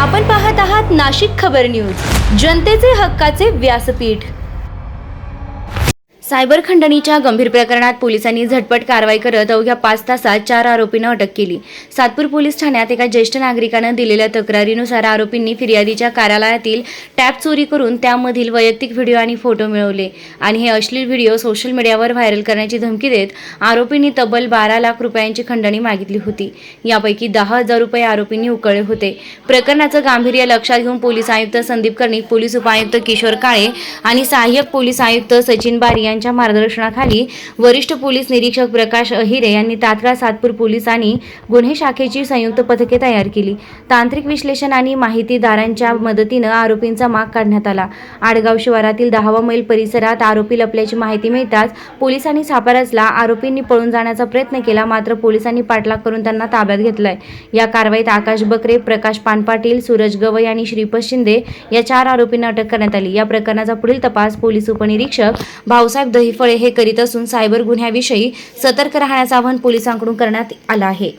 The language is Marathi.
आपण पाहत आहात नाशिक खबर न्यूज, जनतेचे हक्काचे व्यासपीठ। सायबर खंडणीच्या गंभीर प्रकरणात पोलिसांनी झटपट कारवाई करत अवघ्या 5 तासात 4 आरोपींना अटक केली। सातपूर पोलीस ठाण्यात एका ज्येष्ठ नागरिकानं दिलेल्या तक्रारीनुसार आरोपींनी फिर्यादीच्या कार्यालयातील टॅब चोरी करून त्यामधील वैयक्तिक व्हिडिओ आणि फोटो मिळवले आणि हे अश्लील व्हिडिओ सोशल मीडियावर व्हायरल करण्याची धमकी देत आरोपींनी तब्बल 12 लाख रुपयांची खंडणी मागितली होती। यापैकी 10,000 रुपये आरोपींनी उकळले होते। प्रकरणाचं गांभीर्य लक्षात घेऊन पोलीस आयुक्त संदीप कर्णिक, पोलीस उपायुक्त किशोर काळे आणि सहाय्यक पोलीस आयुक्त सचिन बारी यांच्या मार्गदर्शनाखाली वरिष्ठ पोलीस निरीक्षक प्रकाश अहिरे यांनी तात्काळ सातपूर पोलीस आणि गुन्हे शाखेची संयुक्त पथके तयार केली। तांत्रिक विश्लेषण आणि माहितीदारांच्या मदतीने आरोपींचा माग काढण्यात आला। आडगाव शिवारातील 10वा मैल परिसरात आरोपी लपल्याची माहिती मिळताच पोलिसांनी सापळा रचला। आरोपींनी पळून जाण्याचा प्रयत्न केला, मात्र पोलिसांनी पाठलाग करून त्यांना ताब्यात घेतलाय। या कारवाईत आकाश बकरे, प्रकाश पानपाटील, सूरज गवई आणि श्रीपद शिंदे या 4 आरोपींना अटक करण्यात आली। या प्रकरणाचा पुढील तपास पोलीस उपनिरीक्षक भाऊसाहेब दहिफळे हे करीत असून सायबर गुन्ह्याविषयी सतर्क राहण्याचे आवाहन पोलिसांकडून करण्यात आले आहे।